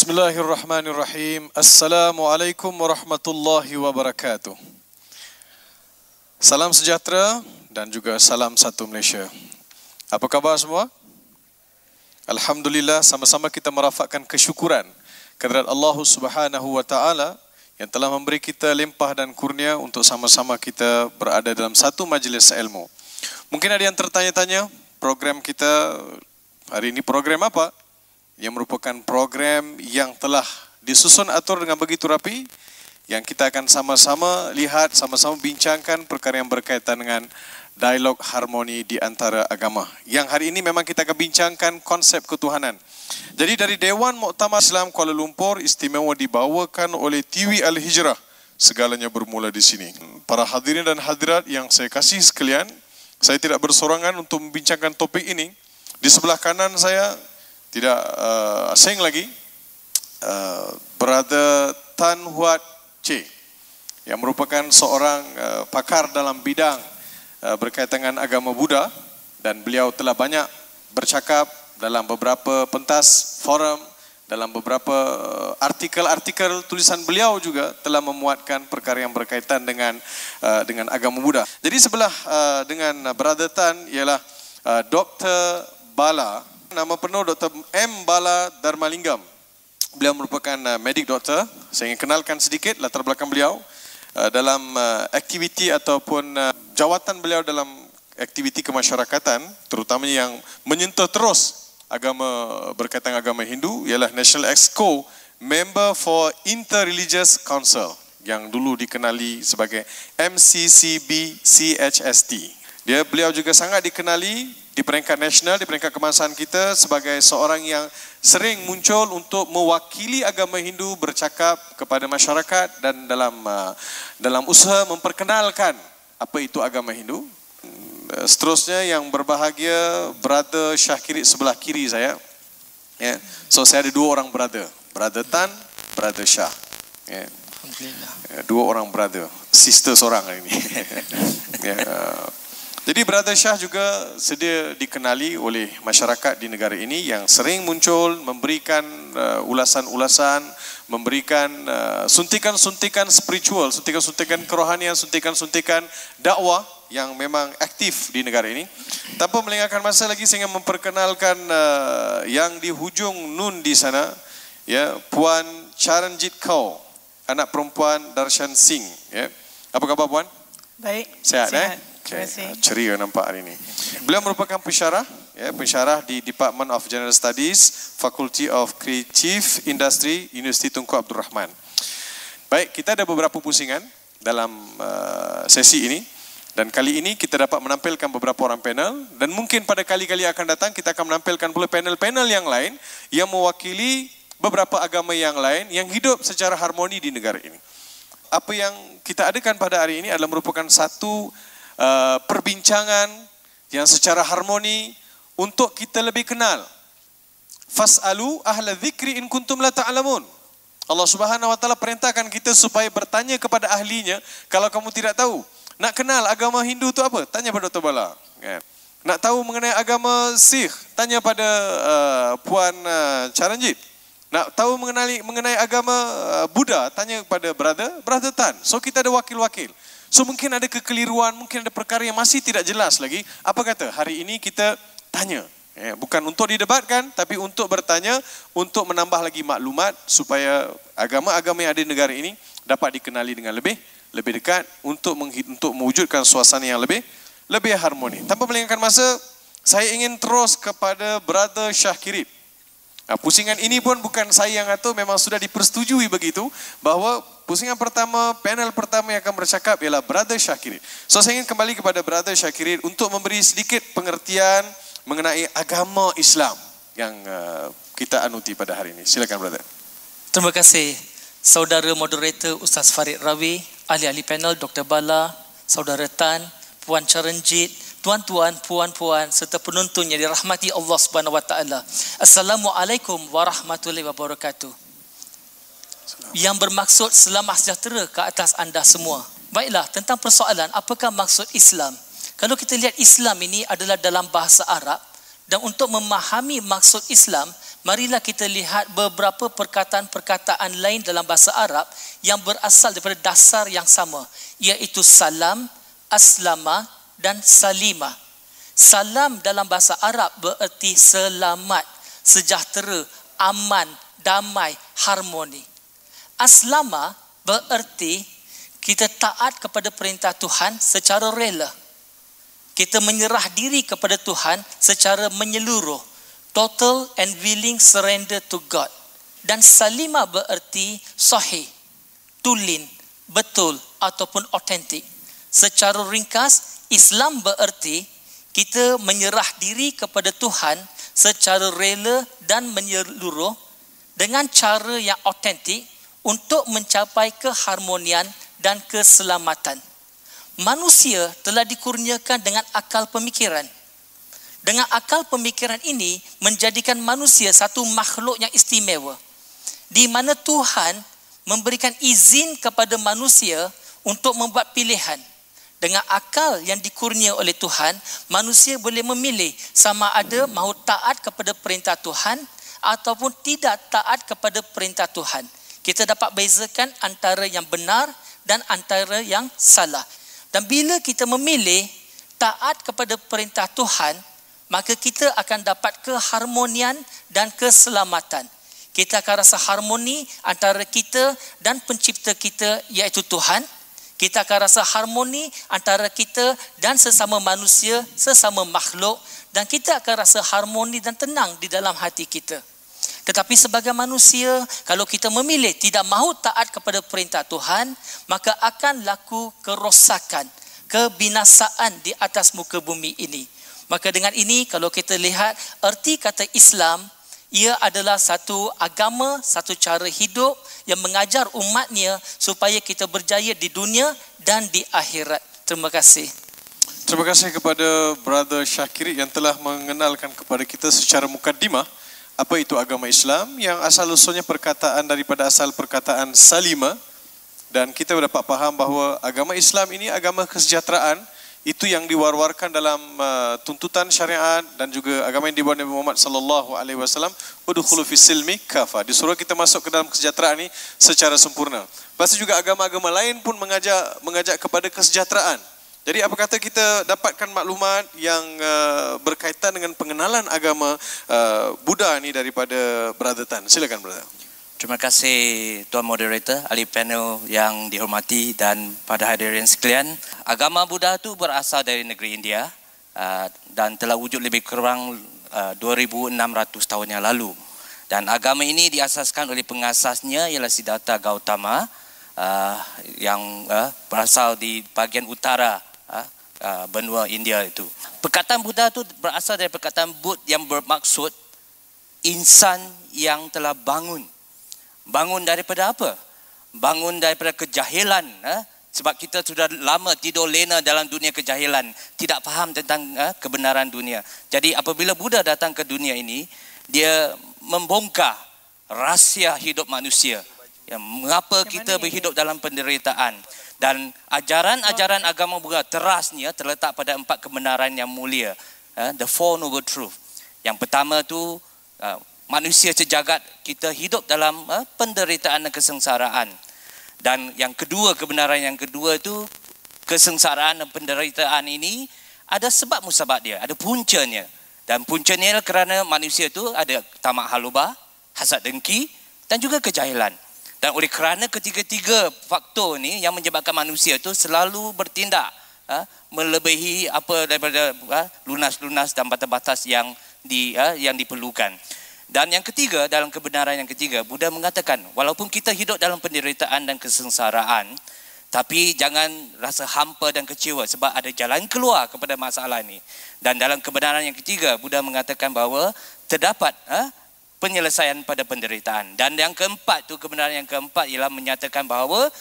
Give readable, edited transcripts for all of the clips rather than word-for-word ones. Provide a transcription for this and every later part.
Bismillahirrahmanirrahim. Assalamualaikum warahmatullahi wabarakatuh. Salam sejahtera dan juga salam satu Malaysia. Apa khabar semua? Alhamdulillah, sama-sama kita merafakkan kesyukuran kehadirat Allah Subhanahu wa taala yang telah memberi kita limpah dan kurnia untuk sama-sama kita berada dalam satu majlis ilmu. Mungkin ada yang tertanya-tanya, program kita hari ini program apa? Yang merupakan program yang telah disusun atur dengan begitu rapi, yang kita akan sama-sama lihat, sama-sama bincangkan perkara yang berkaitan dengan dialog harmoni di antara agama. Yang hari ini memang kita akan bincangkan konsep ketuhanan. Jadi dari Dewan Muktamar Islam Kuala Lumpur istimewa dibawakan oleh Tiwi Al-Hijrah. Segalanya bermula di sini. Para hadirin dan hadirat yang saya kasih sekalian, saya tidak bersorangan untuk membincangkan topik ini. Di sebelah kanan saya tidak asing lagi, Brother Tan Huat Che, yang merupakan seorang pakar dalam bidang berkaitan dengan agama Buddha, dan beliau telah banyak bercakap dalam beberapa pentas forum, dalam beberapa artikel-artikel tulisan beliau juga telah memuatkan perkara yang berkaitan dengan agama Buddha. Jadi sebelah dengan Brother Tan ialah Dr. Bala. Nama penuh Dr. M. Bala Dharmalingam. Beliau merupakan medik doktor. Saya ingin kenalkan sedikit latar belakang beliau dalam aktiviti ataupun jawatan beliau dalam aktiviti kemasyarakatan, terutamanya yang menyentuh terus agama berkaitan agama Hindu, ialah National Exco Member for Interreligious Council, yang dulu dikenali sebagai MCCB CHST. Beliau juga sangat dikenali di peringkat nasional, di peringkat kebangsaan kita sebagai seorang yang sering muncul untuk mewakili agama Hindu bercakap kepada masyarakat dan dalam usaha memperkenalkan apa itu agama Hindu. Seterusnya yang berbahagia Brother Syahkirit sebelah kiri saya. Ya. So saya ada dua orang brother, Brother Tan, Brother Shah. Ya. Alhamdulillah. Dua orang brother, sister seorang ini. Ya. Jadi Brother Shah juga sedia dikenali oleh masyarakat di negara ini yang sering muncul memberikan ulasan-ulasan, memberikan suntikan-suntikan spiritual, suntikan-suntikan kerohanian, suntikan-suntikan dakwah yang memang aktif di negara ini. Tanpa melengahkan masa lagi, saya ingin memperkenalkan yang di hujung nun di sana, ya, Puan Charanjit Kaur, anak perempuan Darshan Singh. Ya. Apa khabar Puan? Baik. Sehat. Terima kasih. Ceria nampak hari ini. Beliau merupakan pensyarah, ya, pensyarah di Department of General Studies, Faculty of Creative Industry, Universiti Tunku Abdul Rahman. Baik, kita ada beberapa pusingan dalam sesi ini, dan kali ini kita dapat menampilkan beberapa orang panel, dan mungkin pada kali-kali akan datang kita akan menampilkan pula panel-panel yang lain yang mewakili beberapa agama yang lain yang hidup secara harmoni di negara ini. Apa yang kita adakan pada hari ini adalah merupakan satu perbincangan yang secara harmoni untuk kita lebih kenal. Fas'alu ahla dzikri in kuntum la ta'lamun. Allah Subhanahu wa taala perintahkan kita supaya bertanya kepada ahlinya kalau kamu tidak tahu. Nak kenal agama Hindu itu apa? Tanya pada Dr. Bala. Nak tahu mengenai agama Sikh? Tanya pada Puan Charanjit. Nak tahu mengenai agama Buddha? Tanya kepada Brother Tan. So kita ada wakil-wakil. So mungkin ada kekeliruan, mungkin ada perkara yang masih tidak jelas lagi. Apa kata? Hari ini kita tanya. Ya, bukan untuk didebatkan, tapi untuk bertanya, untuk menambah lagi maklumat supaya agama-agama yang ada di negara ini dapat dikenali dengan lebih dekat untuk mewujudkan suasana yang lebih harmoni. Tanpa melengahkan masa, saya ingin terus kepada Brother Syahkirit. Pusingan ini pun bukan saya yang atur, memang sudah dipersetujui begitu bahawa pusingan pertama, panel pertama yang akan bercakap ialah Brother Syahkirit. So saya ingin kembali kepada Brother Syahkirit untuk memberi sedikit pengertian mengenai agama Islam yang kita anuti pada hari ini. Silakan Brother. Terima kasih saudara moderator Ustaz Farid Rawi, ahli-ahli panel Dr. Bala, saudara Tan, Puan Charanjit, tuan-tuan, puan-puan serta penonton yang dirahmati Allah Subhanahu wa taala. Assalamualaikum warahmatullahi wabarakatuh. Yang bermaksud selamat sejahtera ke atas anda semua. Baiklah, tentang persoalan apakah maksud Islam? Kalau kita lihat Islam ini adalah dalam bahasa Arab, Dan untuk memahami maksud Islam, marilah kita lihat beberapa perkataan-perkataan lain dalam bahasa Arab yang berasal daripada dasar yang sama, iaitu salam, aslama dan salima. Salam dalam bahasa Arab bererti selamat, sejahtera, aman, damai, harmoni. Aslama bererti kita taat kepada perintah Tuhan secara rela. Kita menyerah diri kepada Tuhan secara menyeluruh. Total and willing surrender to God. Dan salima bererti sahih, tulen, betul ataupun autentik. Secara ringkas, Islam bererti kita menyerah diri kepada Tuhan secara rela dan menyeluruh dengan cara yang autentik untuk mencapai keharmonian dan keselamatan. Manusia telah dikurniakan dengan akal pemikiran. Dengan akal pemikiran ini menjadikan manusia satu makhluk yang istimewa, di mana Tuhan memberikan izin kepada manusia untuk membuat pilihan. Dengan akal yang dikurnia oleh Tuhan, manusia boleh memilih sama ada mahu taat kepada perintah Tuhan ataupun tidak taat kepada perintah Tuhan. Kita dapat bezakan antara yang benar dan antara yang salah. Dan bila kita memilih taat kepada perintah Tuhan, maka kita akan dapat keharmonian dan keselamatan. Kita akan rasa harmoni antara kita dan pencipta kita, iaitu Tuhan. Kita akan rasa harmoni antara kita dan sesama manusia, sesama makhluk. Dan kita akan rasa harmoni dan tenang di dalam hati kita. Tetapi sebagai manusia, kalau kita memilih tidak mahu taat kepada perintah Tuhan, maka akan laku kerosakan, kebinasaan di atas muka bumi ini. Maka dengan ini, kalau kita lihat erti kata Islam, ia adalah satu agama, satu cara hidup yang mengajar umatnya supaya kita berjaya di dunia dan di akhirat. Terima kasih. Terima kasih kepada Brother Syakiri yang telah mengenalkan kepada kita secara mukaddimah apa itu agama Islam, yang asal usulnya perkataan daripada asal perkataan salima, dan kita dapat faham bahawa agama Islam ini agama kesejahteraan. Itu yang diwar-warkan dalam tuntutan syariat dan juga agama yang dibawa Nabi Muhammad sallallahu alaihi wasallam, udkhulu fis silmi kafa. Disuruh kita masuk ke dalam kesejahteraan ini secara sempurna. Lepas itu juga agama-agama lain pun mengajak kepada kesejahteraan. Jadi apa kata kita dapatkan maklumat yang berkaitan dengan pengenalan agama Buddha ni daripada Brother Tan. Silakan Brother. Terima kasih Tuan Moderator, ahli panel yang dihormati dan pada hadirin sekalian. Agama Buddha itu berasal dari negeri India dan telah wujud lebih kurang 2,600 tahun yang lalu. Dan agama ini diasaskan oleh pengasasnya ialah Siddhartha Gautama yang berasal di bahagian utara benua India itu. Perkataan Buddha itu berasal dari perkataan Bud yang bermaksud insan yang telah bangun. Bangun daripada apa? Bangun daripada kejahilan. Sebab kita sudah lama tidur lena dalam dunia kejahilan. Tidak faham tentang kebenaran dunia. Jadi apabila Buddha datang ke dunia ini, dia membongkar rahsia hidup manusia. Mengapa kita berhidup dalam penderitaan. Dan ajaran-ajaran agama Buddha terasnya terletak pada 4 kebenaran yang mulia. The Four Noble Truths. Yang pertama tu manusia sejagat kita hidup dalam penderitaan dan kesengsaraan. Dan yang kedua, kebenaran yang kedua itu, kesengsaraan dan penderitaan ini ada sebab musabab dia, ada puncanya. Dan puncanya adalah kerana manusia itu ada tamak halubah, hasad dengki dan juga kejahilan. Dan oleh kerana ketiga-tiga faktor ni yang menyebabkan manusia itu selalu bertindak melebihi apa daripada lunas-lunas dan batas-batas yang diperlukan. Dan yang ketiga, dalam kebenaran yang ketiga, Buddha mengatakan, walaupun kita hidup dalam penderitaan dan kesengsaraan, tapi jangan rasa hampa dan kecewa sebab ada jalan keluar kepada masalah ini. Dan dalam kebenaran yang ketiga, Buddha mengatakan bahawa terdapat penyelesaian pada penderitaan. Dan yang keempat tu, kebenaran yang keempat ialah menyatakan bahawa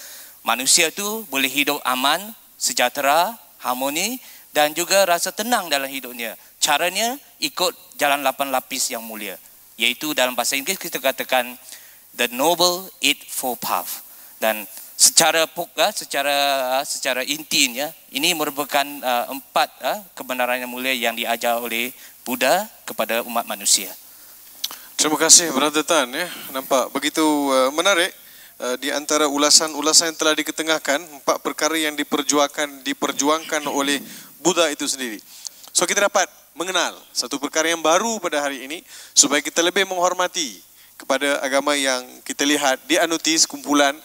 manusia tu boleh hidup aman, sejahtera, harmoni dan juga rasa tenang dalam hidupnya. Caranya ikut jalan 8 lapis yang mulia. Iaitu dalam bahasa Inggeris kita katakan the Noble Eightfold Path. Dan secara intinya ini merupakan 4 kebenaran yang mulia yang diajar oleh Buddha kepada umat manusia. Terima kasih Brother Tan ya. Nampak begitu menarik di antara ulasan-ulasan yang telah diketengahkan, 4 perkara yang diperjuangkan oleh Buddha itu sendiri. So kita dapat mengenal satu perkara yang baru pada hari ini supaya kita lebih menghormati kepada agama yang kita lihat dianuti sekumpulan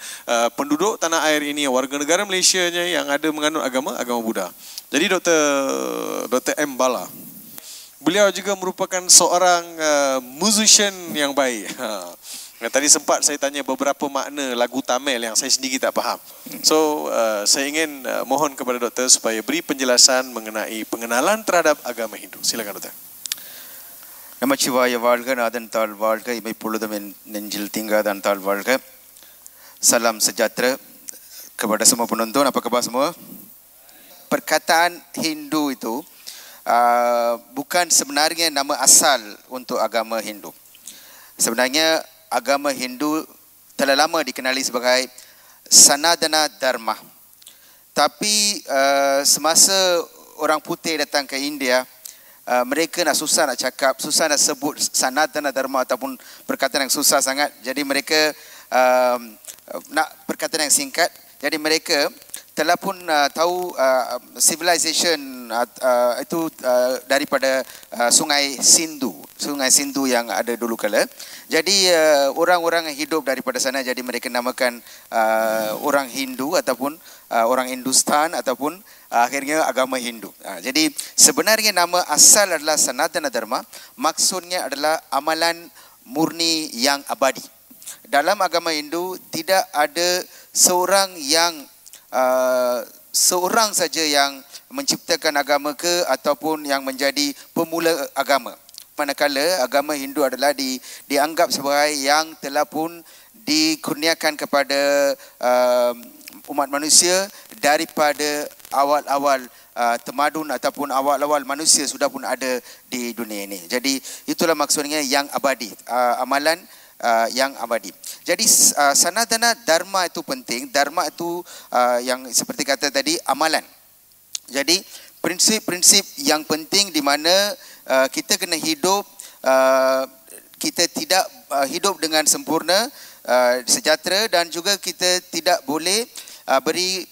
penduduk tanah air ini, warga negara Malaysianya yang ada menganut agama Buddha. Jadi Dr. M. Bala, beliau juga merupakan seorang musician yang baik. Tadi sempat saya tanya beberapa makna lagu Tamil yang saya sendiri tak faham. So saya ingin mohon kepada doktor supaya beri penjelasan mengenai pengenalan terhadap agama Hindu. Silakan doktor. நமச்சிவாய வாழ்க நாதன் தாழ் வாழ்க இமைப்பொழுதும் நெஞ்சில் தீங்காதான் தாழ் வாழ்க. Salam sejahtera kepada semua penonton. Apa khabar semua? Perkataan Hindu itu bukan sebenarnya nama asal untuk agama Hindu. Sebenarnya agama Hindu telah lama dikenali sebagai Sanatana Dharma. Tapi semasa orang putih datang ke India, mereka susah nak cakap, susah nak sebut Sanatana Dharma ataupun perkataan yang susah sangat. Jadi mereka nak perkataan yang singkat. Jadi mereka telah pun tahu civilization itu daripada Sungai Sindhu yang ada dulu kala. Jadi orang-orang yang hidup daripada sana, jadi mereka namakan orang Hindu ataupun orang Hindustan ataupun akhirnya agama Hindu. Jadi sebenarnya nama asal adalah Sanatana Dharma, maksudnya adalah amalan murni yang abadi. Dalam agama Hindu tidak ada seorang saja yang menciptakan agama ke ataupun yang menjadi pemula agama. Manakala agama Hindu adalah dianggap sebagai yang telah pun dikurniakan kepada umat manusia daripada awal-awal tamadun ataupun awal-awal manusia sudah pun ada di dunia ini. Jadi itulah maksudnya yang abadi, amalan yang abadi. Jadi Sanatana Dharma itu penting. Dharma itu yang seperti kata tadi, amalan. Jadi prinsip-prinsip yang penting di mana kita kena hidup, kita tidak hidup dengan sempurna, sejahtera, dan juga kita tidak boleh beri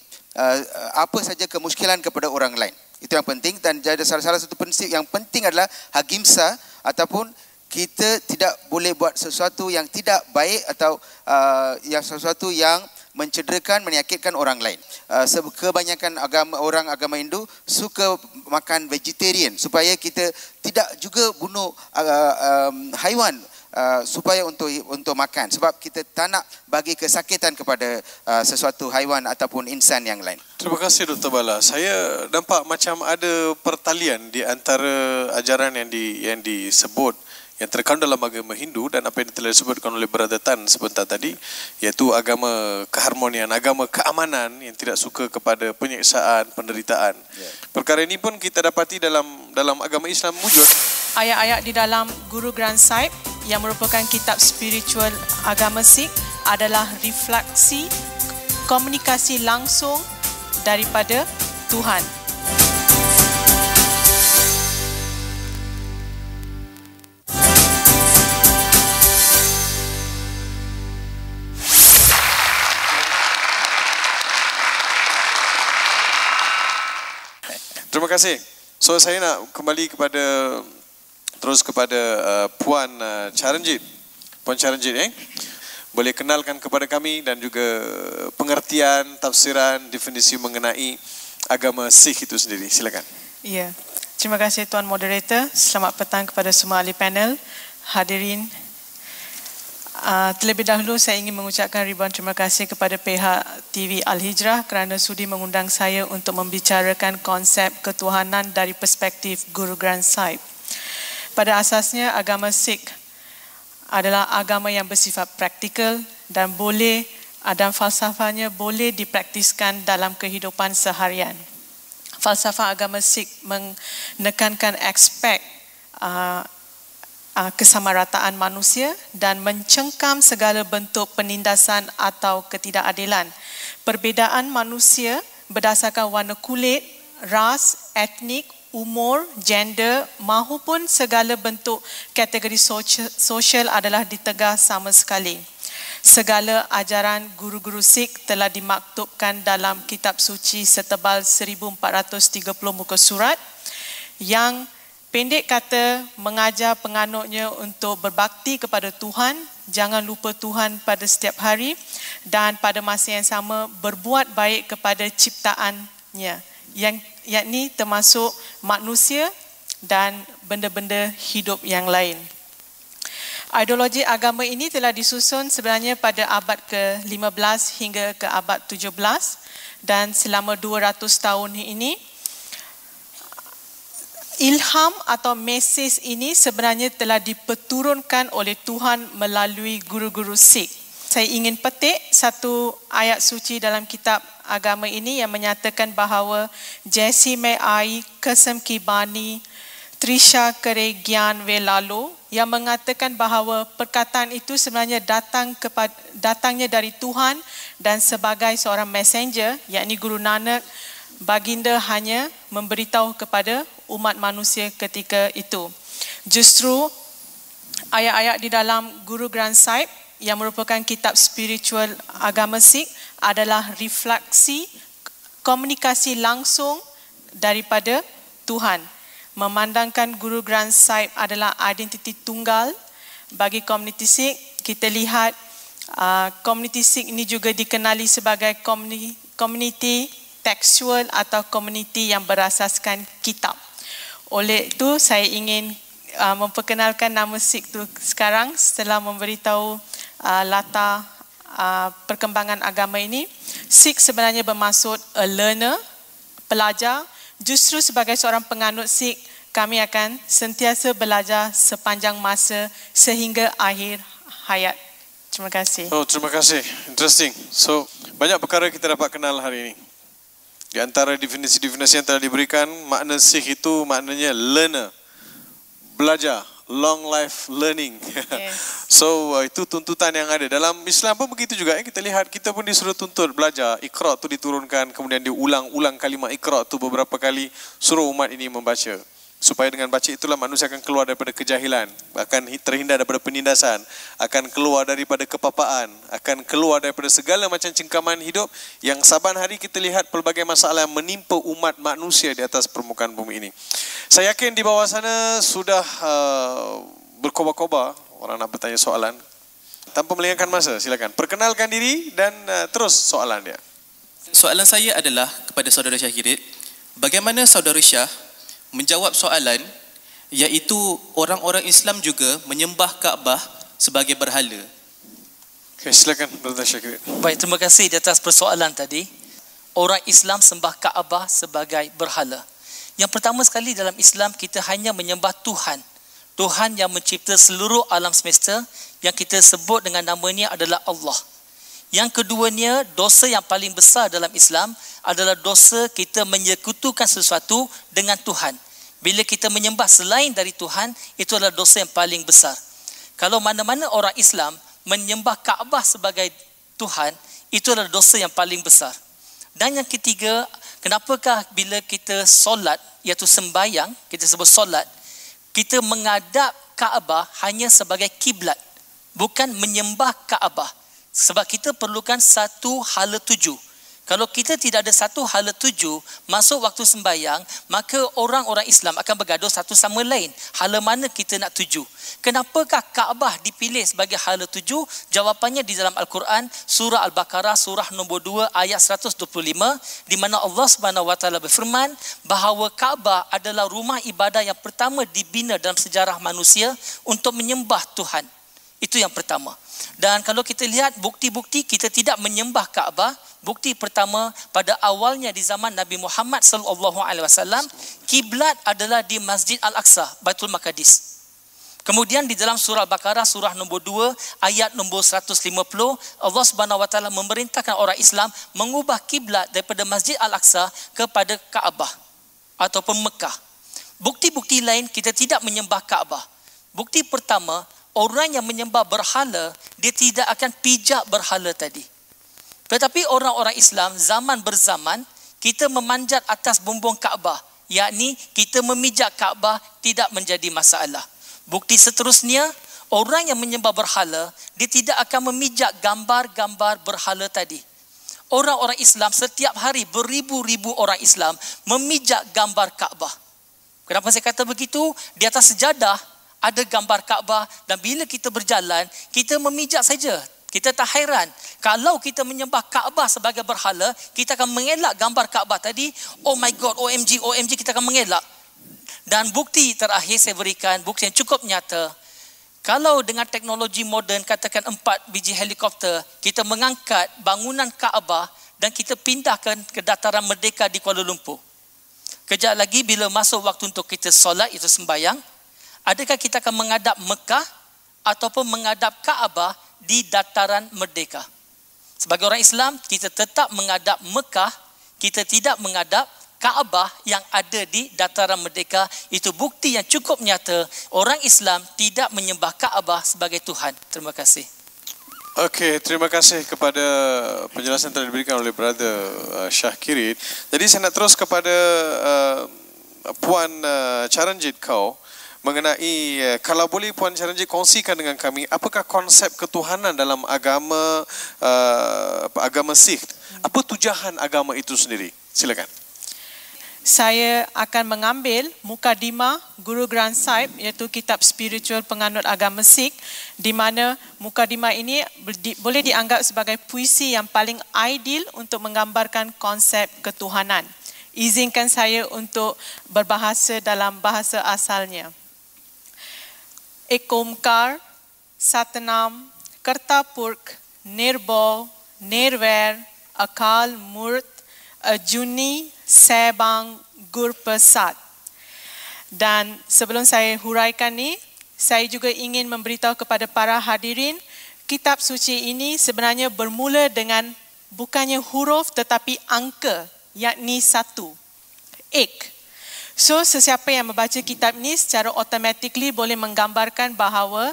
apa saja kemuskilan kepada orang lain. Itu yang penting. Dan jadi salah satu prinsip yang penting adalah ahimsa, ataupun kita tidak boleh buat sesuatu yang tidak baik atau yang sesuatu yang mencederakan, menyakitkan orang lain. Kebanyakan orang agama Hindu suka makan vegetarian supaya kita tidak juga bunuh haiwan supaya untuk makan, sebab kita tak nak bagi kesakitan kepada sesuatu haiwan ataupun insan yang lain. Terima kasih Dr. Bala. Saya nampak macam ada pertalian di antara ajaran yang disebut, yang terkandung dalam agama Hindu dan apa yang telah disebutkan oleh Brother Tan sebentar tadi, iaitu agama keharmonian, agama keamanan yang tidak suka kepada penyiksaan, penderitaan. Perkara ini pun kita dapati dalam agama Islam wujud. Ayat-ayat di dalam Guru Granth Sahib yang merupakan kitab spiritual agama Sikh adalah refleksi komunikasi langsung daripada Tuhan. Terima kasih. So saya nak kembali kepada Puan Charanjit. Puan Charanjit, boleh kenalkan kepada kami dan juga pengertian, tafsiran, definisi mengenai agama Sikh itu sendiri. Silakan. Ya. Terima kasih Tuan Moderator. Selamat petang kepada semua ahli panel, hadirin. Terlebih dahulu saya ingin mengucapkan ribuan terima kasih kepada pihak TV Al-Hijrah kerana sudi mengundang saya untuk membicarakan konsep ketuhanan dari perspektif Guru Granth Sahib. Pada asasnya agama Sikh adalah agama yang bersifat praktikal dan falsafahnya boleh dipraktiskan dalam kehidupan seharian. Falsafah agama Sikh menekankan aspek kesamarataan manusia dan mencengkam segala bentuk penindasan atau ketidakadilan. Perbezaan manusia berdasarkan warna kulit, ras, etnik, umur, gender mahupun segala bentuk kategori sosial adalah ditegah sama sekali. Segala ajaran guru-guru Sikh telah dimaktubkan dalam kitab suci setebal 1430 muka surat yang pendek kata mengajar penganutnya untuk berbakti kepada Tuhan, jangan lupa Tuhan pada setiap hari dan pada masa yang sama berbuat baik kepada ciptaannya, yakni termasuk manusia dan benda-benda hidup yang lain. Ideologi agama ini telah disusun sebenarnya pada abad ke-15 hingga ke abad 17 dan selama 200 tahun ini ilham atau mesej ini sebenarnya telah diperturunkan oleh Tuhan melalui guru-guru Sikh. Saya ingin petik satu ayat suci dalam kitab agama ini yang menyatakan bahawa Jesi me ai kasam ki bani Trisha kare gyan ve lalo, yang mengatakan bahawa perkataan itu sebenarnya datangnya dari Tuhan dan sebagai seorang messenger, yakni Guru Nanak, baginda hanya memberitahu kepada umat manusia ketika itu. Justru ayat-ayat di dalam Guru Granth Sahib yang merupakan kitab spiritual agama Sikh adalah refleksi komunikasi langsung daripada Tuhan. Memandangkan Guru Granth Sahib adalah identiti tunggal bagi komuniti Sikh, kita lihat komuniti Sikh ini juga dikenali sebagai komuniti tekstual atau komuniti yang berasaskan kitab. Oleh itu saya ingin memperkenalkan nama Sikh itu sekarang setelah memberitahu latar perkembangan agama ini. Sikh sebenarnya bermaksud a learner, pelajar. Justru sebagai seorang penganut Sikh, kami akan sentiasa belajar sepanjang masa sehingga akhir hayat. Terima kasih. Oh, terima kasih. Interesting. So, banyak perkara kita dapat kenal hari ini. Di antara definisi-definisi yang telah diberikan, makna Sikh itu maknanya learner, belajar, long life learning. Yes. So, itu tuntutan yang ada. Dalam Islam pun begitu juga. Kita lihat, kita pun disuruh tuntut belajar. Iqra' tu diturunkan, kemudian diulang-ulang kalimat Iqra' tu beberapa kali, suruh umat ini membaca. Supaya dengan baca itulah manusia akan keluar daripada kejahilan, akan terhindar daripada penindasan, akan keluar daripada kepapaan, akan keluar daripada segala macam cengkaman hidup yang saban hari kita lihat pelbagai masalah yang menimpa umat manusia di atas permukaan bumi ini. Saya yakin di bawah sana sudah berkobar-kobar orang nak bertanya soalan. Tanpa melengahkan masa, silakan. Perkenalkan diri dan terus soalan dia. Soalan saya adalah kepada saudara Syahirid, bagaimana saudara Syah menjawab soalan iaitu orang-orang Islam juga menyembah Kaabah sebagai berhala? Okay, silakan Brother Syahirid. Baik, terima kasih di atas persoalan tadi. Orang Islam sembah Kaabah sebagai berhala. Yang pertama sekali dalam Islam kita hanya menyembah Tuhan. Tuhan yang mencipta seluruh alam semesta yang kita sebut dengan namanya adalah Allah. Yang keduanya, dosa yang paling besar dalam Islam adalah dosa kita menyekutukan sesuatu dengan Tuhan. Bila kita menyembah selain dari Tuhan, itu adalah dosa yang paling besar. Kalau mana-mana orang Islam menyembah Kaabah sebagai Tuhan, itu adalah dosa yang paling besar. Dan yang ketiga, kenapakah bila kita solat, iaitu sembahyang, kita sebut solat, kita menghadap Kaabah hanya sebagai kiblat, bukan menyembah Kaabah. Sebab kita perlukan satu hala tuju. Kalau kita tidak ada satu hala tuju masuk waktu sembahyang, maka orang-orang Islam akan bergaduh satu sama lain. Hala mana kita nak tuju? Kenapakah Kaabah dipilih sebagai hala tuju? Jawapannya di dalam Al-Quran, surah Al-Baqarah, surah nombor 2, ayat 125, di mana Allah SWT berfirman bahawa Kaabah adalah rumah ibadah yang pertama dibina dalam sejarah manusia untuk menyembah Tuhan. Itu yang pertama. Dan kalau kita lihat bukti-bukti kita tidak menyembah Kaabah, bukti pertama pada awalnya di zaman Nabi Muhammad SAW, kiblat adalah di Masjid Al-Aqsa, Baitul Maqdis. Kemudian di dalam surah Al-Baqarah surah nombor 2 ayat nombor 150, Allah SWT memerintahkan orang Islam mengubah kiblat daripada Masjid Al-Aqsa kepada Kaabah ataupun Mekah. Bukti-bukti lain kita tidak menyembah Kaabah. Bukti pertama, orang yang menyembah berhala, dia tidak akan pijak berhala tadi. Tetapi orang-orang Islam zaman berzaman, kita memanjat atas bumbung Kaabah yakni kita memijak Kaabah tidak menjadi masalah. Bukti seterusnya, orang yang menyembah berhala, dia tidak akan memijak gambar-gambar berhala tadi. Orang-orang Islam setiap hari beribu-ribu orang Islam memijak gambar Kaabah. Kenapa saya kata begitu? Di atas sejadah ada gambar Kaabah dan bila kita berjalan, kita memijak saja. Kita tak hairan. Kalau kita menyembah Kaabah sebagai berhala, kita akan mengelak gambar Kaabah tadi. Oh my God, OMG, OMG, kita akan mengelak. Dan bukti terakhir saya berikan, bukti yang cukup nyata. Kalau dengan teknologi moden, katakan 4 biji helikopter, kita mengangkat bangunan Kaabah dan kita pindahkan ke dataran Merdeka di Kuala Lumpur. Kejap lagi bila masuk waktu untuk kita solat, itu sembahyang, adakah kita akan menghadap Mekah ataupun menghadap Kaabah di dataran Merdeka? Sebagai orang Islam, kita tetap menghadap Mekah, kita tidak menghadap Kaabah yang ada di dataran Merdeka. Itu bukti yang cukup nyata orang Islam tidak menyembah Kaabah sebagai Tuhan. Terima kasih. Okey, terima kasih kepada penjelasan yang telah diberikan oleh Brother Syahkirit. Jadi saya nak terus kepada Puan Charanjit Kaur mengenai, kalau boleh Puan Charanjit kongsikan dengan kami, apakah konsep ketuhanan dalam agama Sikh? Apa tujuan agama itu sendiri? Silakan. Saya akan mengambil mukadimah Guru Granth Sahib, iaitu kitab spiritual penganut agama Sikh, di mana mukadimah ini boleh dianggap sebagai puisi yang paling ideal untuk menggambarkan konsep ketuhanan. Izinkan saya untuk berbahasa dalam bahasa asalnya. Ek Omkar, Satnam, Karta Purkh, Nirbhav, Nirvair, Akal Murt, Ajuni Sebang Gurprasad. Dan sebelum saya huraikan ni, saya juga ingin memberitahu kepada para hadirin, kitab suci ini sebenarnya bermula dengan bukannya huruf tetapi angka, yakni 1. Ek. So sesiapa yang membaca kitab ini secara automatically boleh menggambarkan bahawa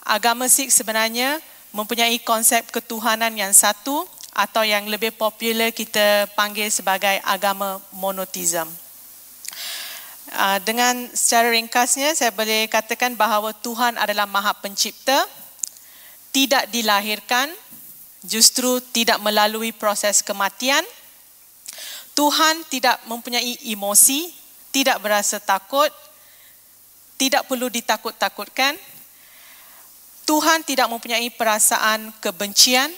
agama Sikh sebenarnya mempunyai konsep ketuhanan yang satu, atau yang lebih popular kita panggil sebagai agama monoteism. Dengan secara ringkasnya, saya boleh katakan bahawa Tuhan adalah Maha Pencipta, tidak dilahirkan, justru tidak melalui proses kematian. Tuhan tidak mempunyai emosi, tidak berasa takut, tidak perlu ditakut-takutkan. Tuhan tidak mempunyai perasaan kebencian.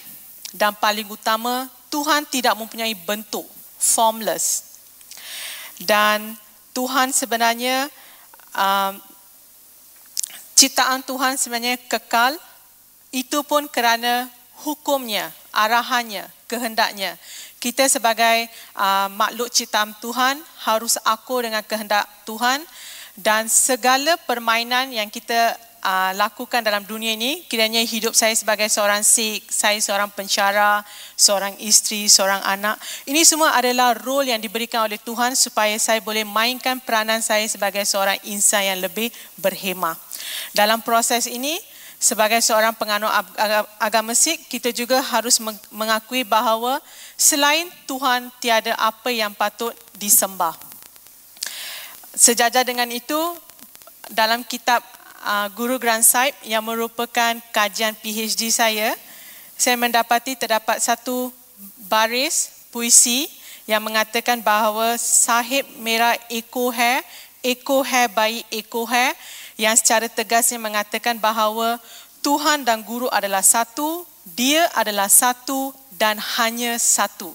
Dan paling utama, Tuhan tidak mempunyai bentuk, formless. Dan Tuhan sebenarnya, ciptaan Tuhan sebenarnya kekal, itu pun kerana hukumnya, arahannya, kehendaknya. Kita sebagai makhluk ciptaan Tuhan harus akur dengan kehendak Tuhan, dan segala permainan yang kita lakukan dalam dunia ini, kiranya hidup saya sebagai seorang Sikh, saya seorang pensyarah, seorang isteri, seorang anak, ini semua adalah role yang diberikan oleh Tuhan supaya saya boleh mainkan peranan saya sebagai seorang insan yang lebih berhemah. Dalam proses ini, sebagai seorang penganut agama Sikh, kita juga harus mengakui bahawa selain Tuhan tiada apa yang patut disembah. Sejajar dengan itu, dalam kitab Guru Granth Sahib yang merupakan kajian PhD saya mendapati terdapat satu baris puisi yang mengatakan bahawa Sahib Mera Eko hai bayi eko hai, yang secara tegasnya mengatakan bahawa Tuhan dan Guru adalah satu, dia adalah satu dan hanya satu.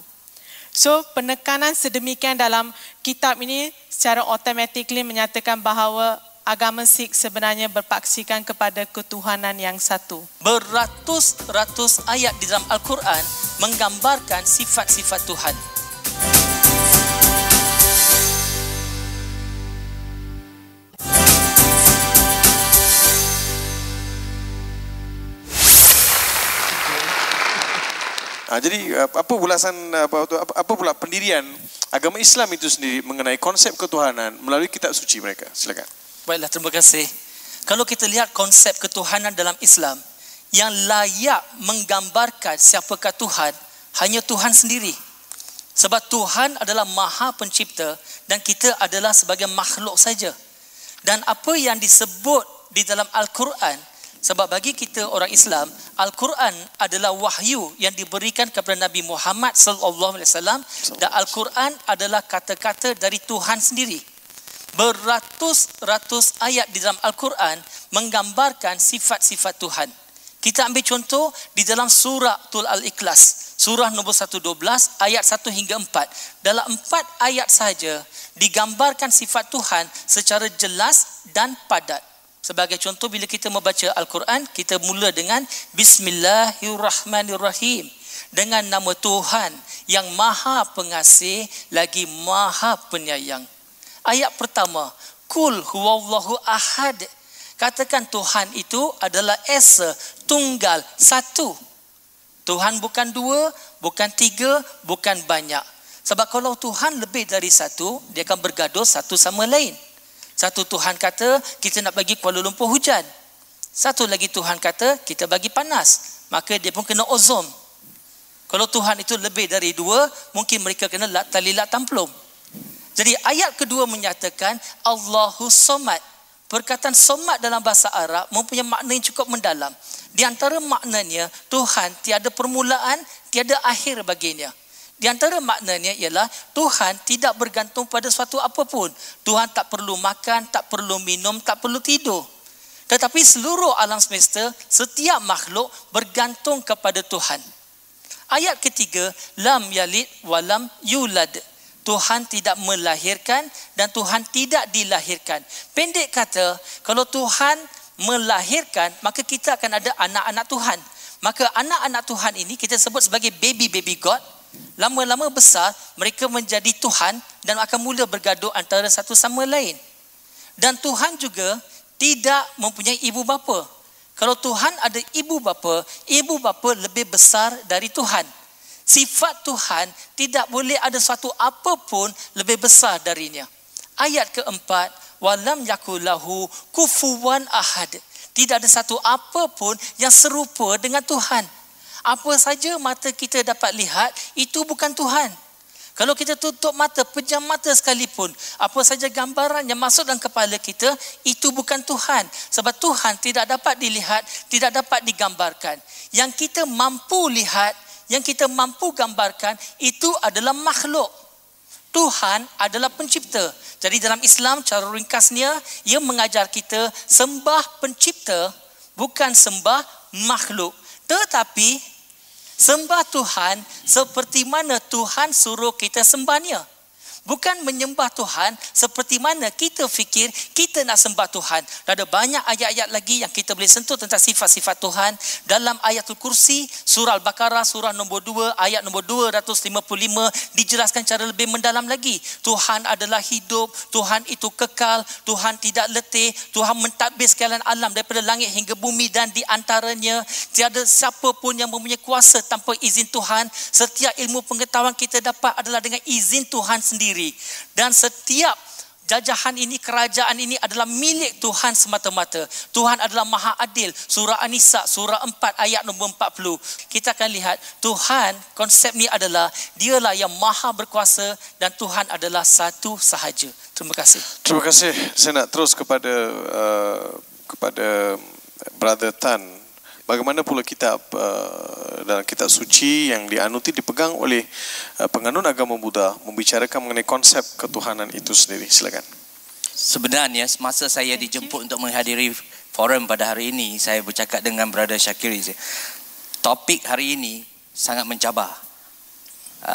So penekanan sedemikian dalam kitab ini secara automatically menyatakan bahawa agama Sikh sebenarnya berpaksikan kepada ketuhanan yang satu. Beratus-ratus ayat di dalam Al-Quran menggambarkan sifat-sifat Tuhan. Jadi apa pula pendirian agama Islam itu sendiri mengenai konsep ketuhanan melalui kitab suci mereka? Silakan. Baiklah, terima kasih. Kalau kita lihat konsep ketuhanan dalam Islam, yang layak menggambarkan siapakah Tuhan, hanya Tuhan sendiri. Sebab Tuhan adalah Maha Pencipta dan kita adalah sebagai makhluk saja. Dan apa yang disebut di dalam Al-Quran, sebab bagi kita orang Islam, Al-Quran adalah wahyu yang diberikan kepada Nabi Muhammad sallallahu alaihi wasallam, dan Al-Quran adalah kata-kata dari Tuhan sendiri. Beratus-ratus ayat di dalam Al-Quran menggambarkan sifat-sifat Tuhan. Kita ambil contoh di dalam surah Al-Ikhlas, surah nombor 112 ayat 1 hingga 4. Dalam 4 ayat saja digambarkan sifat Tuhan secara jelas dan padat. Sebagai contoh, bila kita membaca Al-Quran, kita mula dengan Bismillahirrahmanirrahim, dengan nama Tuhan yang Maha Pengasih lagi Maha Penyayang. Ayat pertama, Kul huwallahu ahad. Katakan Tuhan itu adalah esa, tunggal, satu. Tuhan bukan dua, bukan tiga, bukan banyak. Sebab kalau Tuhan lebih dari satu, dia akan bergaduh satu sama lain. Satu Tuhan kata, kita nak bagi Kuala Lumpur hujan. Satu lagi Tuhan kata, kita bagi panas. Maka dia pun kena ozon. Kalau Tuhan itu lebih dari dua, mungkin mereka kena talilat tamplum. Jadi ayat kedua menyatakan, Allahu Somad. Perkataan somat dalam bahasa Arab mempunyai makna yang cukup mendalam. Di antara maknanya, Tuhan tiada permulaan, tiada akhir baginya. Di antara maknanya ialah Tuhan tidak bergantung pada suatu apapun. Tuhan tak perlu makan, tak perlu minum, tak perlu tidur. Tetapi seluruh alam semesta, setiap makhluk bergantung kepada Tuhan. Ayat ketiga, lam yalid walam yulad. Tuhan tidak melahirkan dan Tuhan tidak dilahirkan. Pendek kata, kalau Tuhan melahirkan, maka kita akan ada anak-anak Tuhan. Maka anak-anak Tuhan ini kita sebut sebagai baby God. Lama-lama besar, mereka menjadi Tuhan dan akan mula bergaduh antara satu sama lain. Dan Tuhan juga tidak mempunyai ibu bapa. Kalau Tuhan ada ibu bapa lebih besar dari Tuhan. Sifat Tuhan tidak boleh ada suatu apapun lebih besar darinya. Ayat keempat, walam yakulahu kufuwan ahad. Tidak ada satu apapun yang serupa dengan Tuhan. Apa saja mata kita dapat lihat, itu bukan Tuhan. Kalau kita tutup mata, pejam mata sekalipun, apa saja gambaran yang masuk dalam kepala kita, itu bukan Tuhan. Sebab Tuhan tidak dapat dilihat, tidak dapat digambarkan. Yang kita mampu lihat, yang kita mampu gambarkan, itu adalah makhluk. Tuhan adalah pencipta. Jadi dalam Islam, cara ringkasnya, ia mengajar kita sembah pencipta, bukan sembah makhluk. Tetapi sembah Tuhan seperti mana Tuhan suruh kita sembahnya. Bukan menyembah Tuhan seperti mana kita fikir kita nak sembah Tuhan. Dan ada banyak ayat-ayat lagi yang kita boleh sentuh tentang sifat-sifat Tuhan. Dalam ayatul kursi, surah Al-Baqarah, surah nombor 2, ayat nombor 255, dijelaskan cara lebih mendalam lagi. Tuhan adalah hidup, Tuhan itu kekal, Tuhan tidak letih, Tuhan mentadbir sekalian alam daripada langit hingga bumi dan di antaranya. Tiada siapa pun yang mempunyai kuasa tanpa izin Tuhan. Setiap ilmu pengetahuan kita dapat adalah dengan izin Tuhan sendiri. Dan setiap jajahan ini, kerajaan ini adalah milik Tuhan semata-mata. Tuhan adalah Maha Adil. Surah An-Nisa, surah 4 ayat nombor 40. Kita akan lihat Tuhan, konsep ni adalah dialah yang Maha berkuasa dan Tuhan adalah satu sahaja. Terima kasih. Terima kasih. Saya nak terus kepada Brother Tan. Bagaimana pula kitab dalam kitab suci yang dianuti dipegang oleh penganut agama Buddha membicarakan mengenai konsep ketuhanan itu sendiri. Silakan. Sebenarnya semasa saya dijemput untuk menghadiri forum pada hari ini, saya bercakap dengan Brother Shakiri. Topik hari ini sangat mencabar.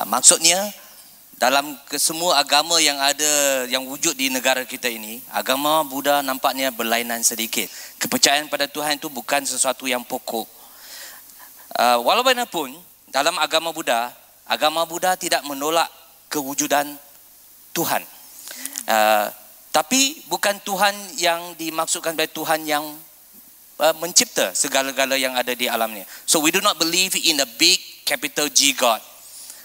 Maksudnya dalam kesemua agama yang ada, yang wujud di negara kita ini, agama Buddha nampaknya berlainan sedikit. Kepercayaan pada Tuhan itu bukan sesuatu yang pokok. Walaupun dalam agama Buddha tidak menolak kewujudan Tuhan. Tapi bukan Tuhan yang dimaksudkan sebagai Tuhan yang mencipta segala-gala yang ada di alamnya. So we do not believe in a big capital G God.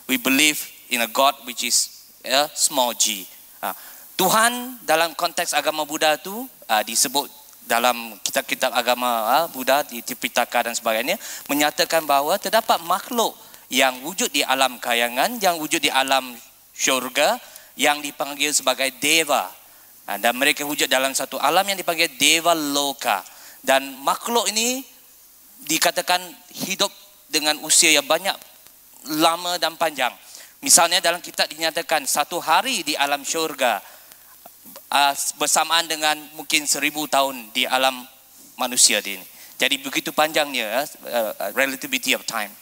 We believe in a God which is a small g. Tuhan dalam konteks agama Buddha tu disebut dalam kitab-kitab agama Buddha di Tipitaka dan sebagainya, menyatakan bahawa terdapat makhluk yang wujud di alam kayangan, yang wujud di alam syurga, yang dipanggil sebagai Deva. Dan mereka wujud dalam satu alam yang dipanggil Deva Loka. Dan makhluk ini dikatakan hidup dengan usia yang banyak, lama dan panjang. Misalnya dalam kitab dinyatakan satu hari di alam syurga bersamaan dengan mungkin 1000 tahun di alam manusia ini. Jadi begitu panjangnya relativity of time.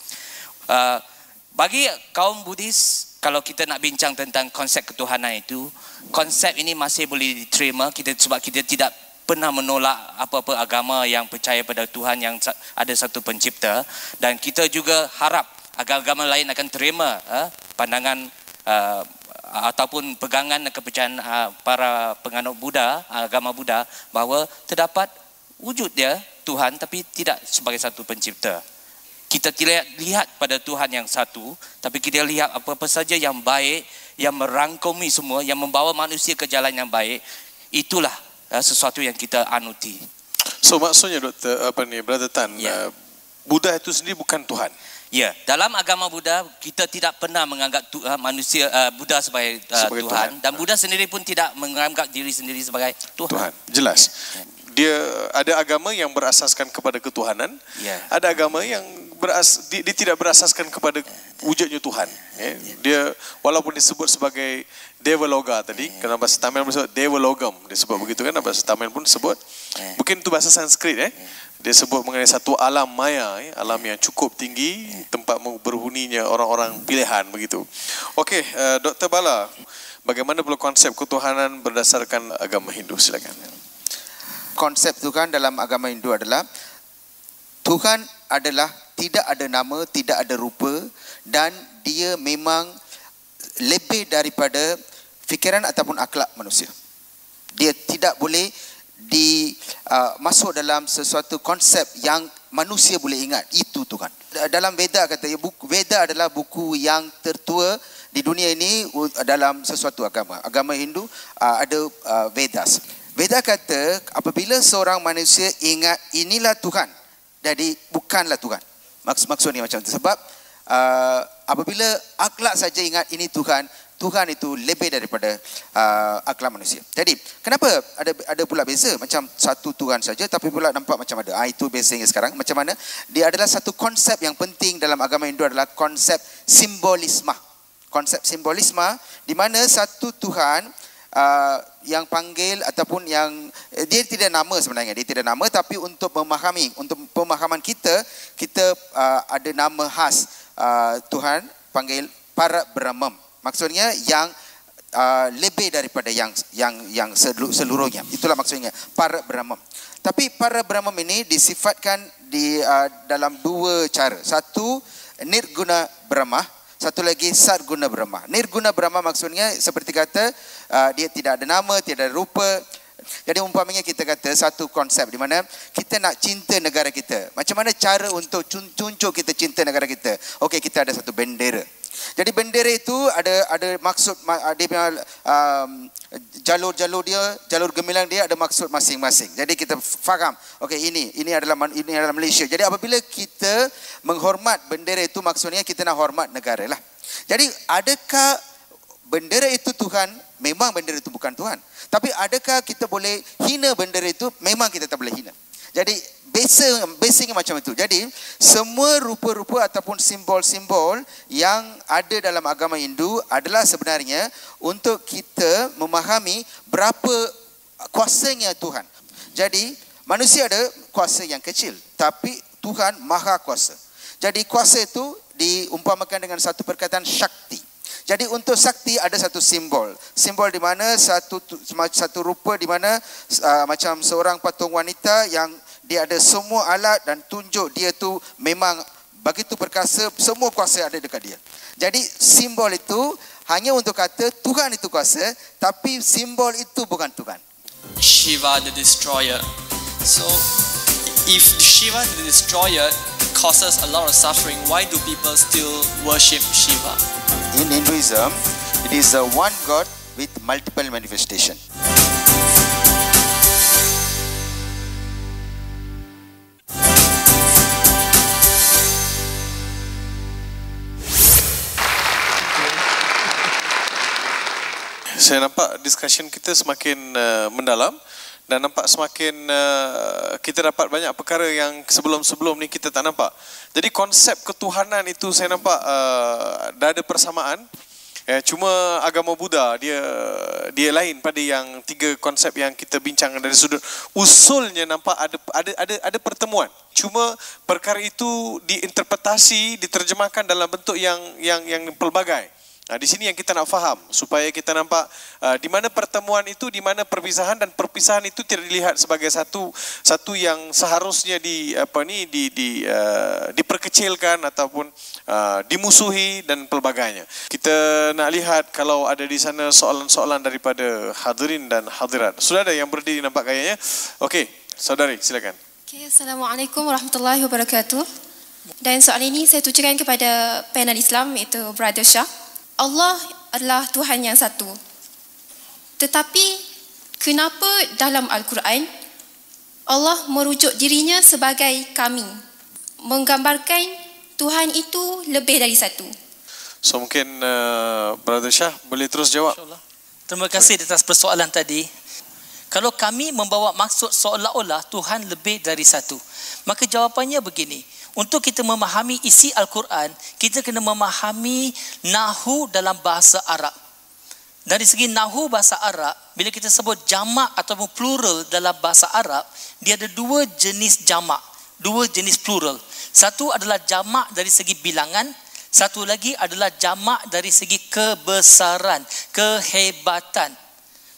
Bagi kaum Buddhis, kalau kita nak bincang tentang konsep ketuhanan itu, konsep ini masih boleh diterima sebab kita tidak pernah menolak apa-apa agama yang percaya pada Tuhan yang ada satu pencipta, dan kita juga harap agama lain akan terima pandangan ataupun pegangan kepercayaan para penganut Buddha, agama Buddha, bahawa terdapat wujud dia Tuhan tapi tidak sebagai satu pencipta. Kita tidak lihat pada Tuhan yang satu, tapi kita lihat apa-apa saja yang baik, yang merangkumi semua, yang membawa manusia ke jalan yang baik. Itulah sesuatu yang kita anuti. So maksudnya Brother Tan, Buddha itu sendiri bukan Tuhan. Ya, dalam agama Buddha kita tidak pernah menganggap manusia Buddha sebagai Tuhan, dan Buddha sendiri pun tidak menganggap diri sendiri sebagai Tuhan. Jelas. Dia ada agama yang berasaskan kepada ketuhanan, ada agama yang dia tidak berasaskan kepada wujudnya Tuhan. Dia walaupun disebut sebagai Devaloga tadi, kerana bahasa Tamil disebut Devalogam, disebut begitu kan, bahasa Tamil pun sebut. Mungkin itu bahasa Sanskrit Dia sebut mengenai satu alam maya, alam yang cukup tinggi, tempat berhuninya orang-orang pilihan begitu. Okey, Dr. Bala, bagaimana pula konsep ketuhanan berdasarkan agama Hindu? Silakan. Konsep Tuhan dalam agama Hindu adalah Tuhan adalah tidak ada nama, tidak ada rupa, dan dia memang lebih daripada fikiran ataupun akhlak manusia. Dia tidak boleh masuk dalam sesuatu konsep yang manusia boleh ingat. Itu Tuhan. Dalam Veda kata, Veda adalah buku yang tertua di dunia ini dalam sesuatu agama. Agama Hindu ada Vedas. Veda kata apabila seorang manusia ingat inilah Tuhan, jadi bukanlah Tuhan. Maksudnya macam itu. Sebab apabila akhlak saja ingat ini Tuhan, Tuhan itu lebih daripada akhlak manusia. Jadi kenapa ada pula beza, macam satu Tuhan saja tapi pula nampak macam ada. Itu bezanya sekarang. Macam mana? Dia adalah satu konsep yang penting dalam agama Hindu, adalah konsep simbolisma. Konsep simbolisma di mana satu Tuhan yang panggil ataupun yang dia tidak nama sebenarnya, dia tidak nama, tapi untuk pemahaman kita ada nama khas Tuhan panggil Para Brahman. Maksudnya yang lebih daripada yang seluruhnya. Itulah maksudnya Para Brahman. Tapi Para Brahman ini disifatkan dalam dua cara. Satu Nirguna Brahma, satu lagi Sarguna Brahma. Nirguna Brahma maksudnya seperti kata dia tidak ada nama, tidak ada rupa. Jadi umpamanya kita kata satu konsep di mana kita nak cinta negara kita. Macam mana cara untuk tunjuk kita cinta negara kita? Okey, kita ada satu bendera. Jadi bendera itu ada maksud, dia punya jalur dia, jalur gemilang dia ada maksud masing-masing. Jadi kita faham, okey ini adalah Malaysia. Jadi apabila kita menghormat bendera itu, maksudnya kita nak hormat negara lah. Jadi adakah bendera itu Tuhan? Memang bendera itu bukan Tuhan. Tapi adakah kita boleh hina bendera itu? Memang kita tak boleh hina. Jadi basicnya macam itu. Jadi semua rupa-rupa ataupun simbol-simbol yang ada dalam agama Hindu adalah sebenarnya untuk kita memahami berapa kuasanya Tuhan. Jadi manusia ada kuasa yang kecil, tapi Tuhan maha kuasa. Jadi kuasa itu diumpamakan dengan satu perkataan Shakti. Jadi untuk Sakti ada satu simbol di mana satu rupa di mana macam seorang patung wanita yang dia ada semua alat dan tunjuk dia tu memang begitu perkasa, semua kuasa ada dekat dia. Jadi simbol itu hanya untuk kata Tuhan itu kuasa, tapi simbol itu bukan Tuhan. Shiva the destroyer. So if Shiva the destroyer causes a lot of suffering, why do people still worship Shiva? In Hinduism, it is a one God with multiple manifestation. saya nampak discussion kita semakin mendalam dan nampak semakin kita dapat banyak perkara yang sebelum-sebelum ni kita tak nampak. Jadi konsep ketuhanan itu saya nampak dah ada persamaan. Cuma agama Buddha dia lain pada yang tiga konsep yang kita bincang dari sudut usulnya. Nampak ada pertemuan. Cuma perkara itu diinterpretasi, diterjemahkan dalam bentuk yang pelbagai. Di sini yang kita nak faham supaya kita nampak di mana pertemuan itu, di mana perpisahan, dan perpisahan itu tidak dilihat sebagai satu yang seharusnya diperkecilkan ataupun dimusuhi dan pelbagainya. Kita nak lihat kalau ada di sana soalan-soalan daripada hadirin dan hadirat. Sudah ada yang berdiri nampak kayaknya. Okey, saudari silakan. Okay, Assalamualaikum warahmatullahi wabarakatuh. Dan soalan ini saya tujukan kepada panel Islam, iaitu Brother Shah. Allah adalah Tuhan yang satu. Tetapi kenapa dalam Al-Quran Allah merujuk dirinya sebagai kami, menggambarkan Tuhan itu lebih dari satu? So mungkin Brother Shah boleh terus jawab. Terima kasih atas persoalan tadi. Kalau kami membawa maksud seolah-olah Tuhan lebih dari satu, maka jawapannya begini. Untuk kita memahami isi Al-Quran, kita kena memahami nahu dalam bahasa Arab. Dari segi nahu bahasa Arab, bila kita sebut jamak ataupun plural dalam bahasa Arab, dia ada dua jenis jamak, dua jenis plural. Satu adalah jamak dari segi bilangan, satu lagi adalah jamak dari segi kebesaran, kehebatan.